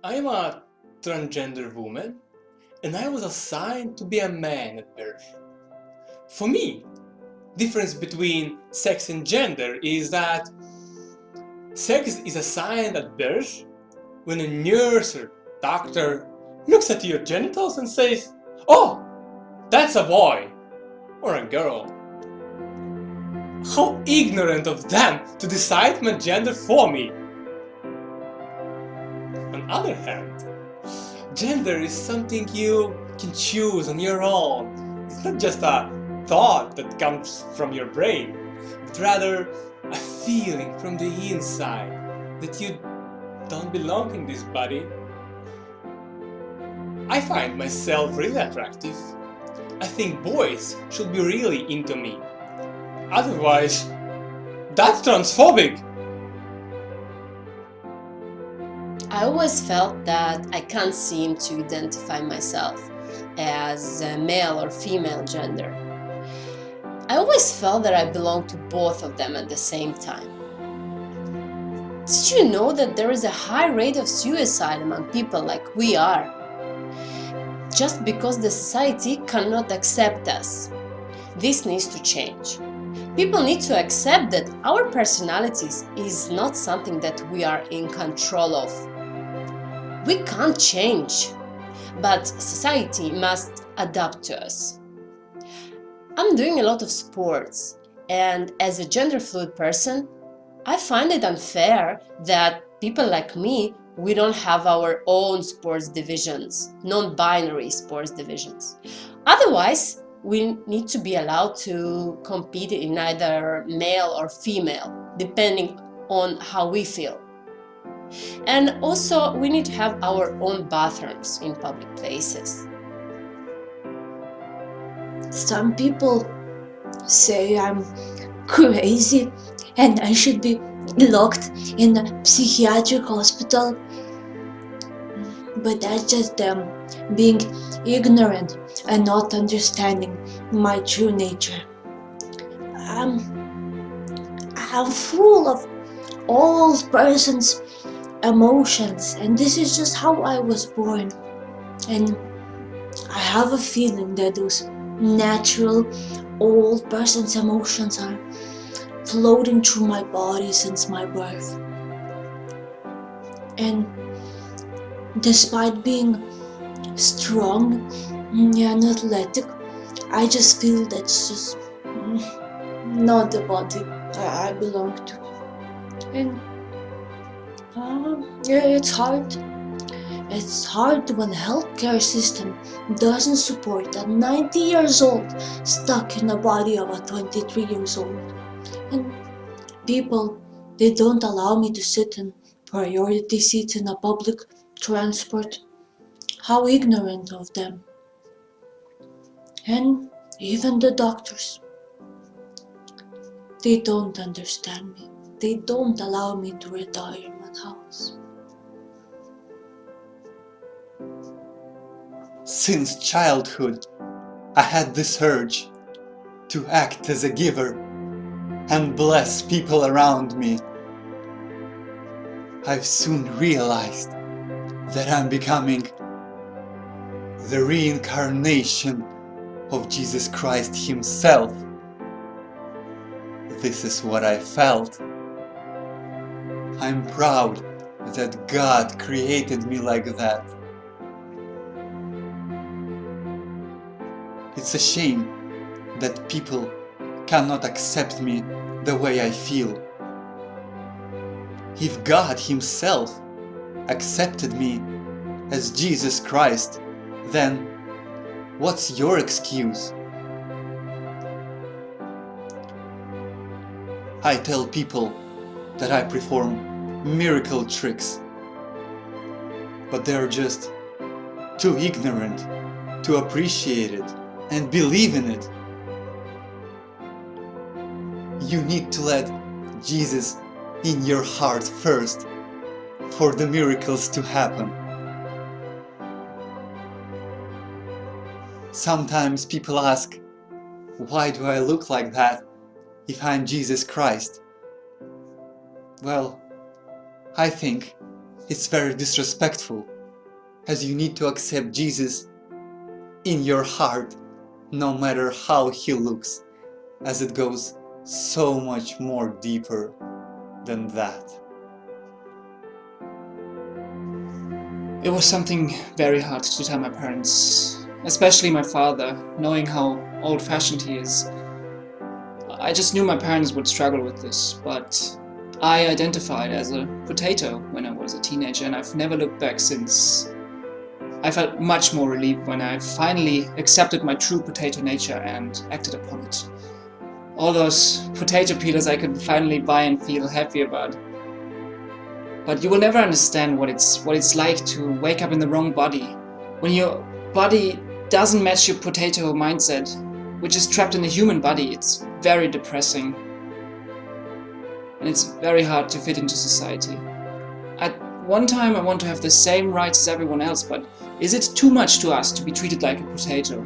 I'm a transgender woman, and I was assigned to be a man at birth. For me, difference between sex and gender is that sex is assigned at birth when a nurse or doctor looks at your genitals and says, "Oh, that's a boy or a girl." How ignorant of them to decide my gender for me. On the other hand, gender is something you can choose on your own. It's not just a thought that comes from your brain, but rather a feeling from the inside that you don't belong in this body. I find myself really attractive. I think boys should be really into me. Otherwise, that's transphobic. I always felt that I can't seem to identify myself as a male or female gender. I always felt that I belonged to both of them at the same time. Did you know that there is a high rate of suicide among people like we are? Just because the society cannot accept us. This needs to change. People need to accept that our personalities is not something that we are in control of. We can't change, but society must adapt to us. I'm doing a lot of sports, and as a gender fluid person, I find it unfair that people like me, we don't have our own sports divisions, non-binary sports divisions. Otherwise, we need to be allowed to compete in either male or female, depending on how we feel. And also, we need to have our own bathrooms in public places. Some people say I'm crazy and I should be locked in a psychiatric hospital. But that's just them being ignorant and not understanding my true nature. I'm full of all persons' emotions, and this is just how I was born. And I have a feeling that those natural old person's emotions are floating through my body since my birth. And despite being strong and athletic, I just feel that's just not the body I belong to. And it's hard. It's hard when the healthcare system doesn't support a 90 years old stuck in the body of a 23 years old. And people, they don't allow me to sit in priority seats in a public transport. How ignorant of them. And even the doctors, they don't understand me. They don't allow me to retire in my house. Since childhood, I had this urge to act as a giver and bless people around me. I've soon realized that I'm becoming the reincarnation of Jesus Christ Himself. This is what I felt. I'm proud that God created me like that. It's a shame that people cannot accept me the way I feel. If God Himself accepted me as Jesus Christ, then what's your excuse? I tell people that I perform miracle tricks, but they're just too ignorant to appreciate it and believe in it. You need to let Jesus in your heart first for the miracles to happen. Sometimes people ask, why do I look like that if I'm Jesus Christ? Well, I think it's very disrespectful as you need to accept Jesus in your heart, no matter how he looks, as it goes so much more deeper than that. It was something very hard to tell my parents, especially my father, knowing how old-fashioned he is. I just knew my parents would struggle with this, but I identified as a potato when I was a teenager, and I've never looked back since. I felt much more relieved when I finally accepted my true potato nature and acted upon it. All those potato peelers I could finally buy and feel happy about. But you will never understand what it's like to wake up in the wrong body, when your body doesn't match your potato mindset, which is trapped in a human body. It's very depressing, and it's very hard to fit into society. At one time I want to have the same rights as everyone else, but is it too much to ask to be treated like a potato?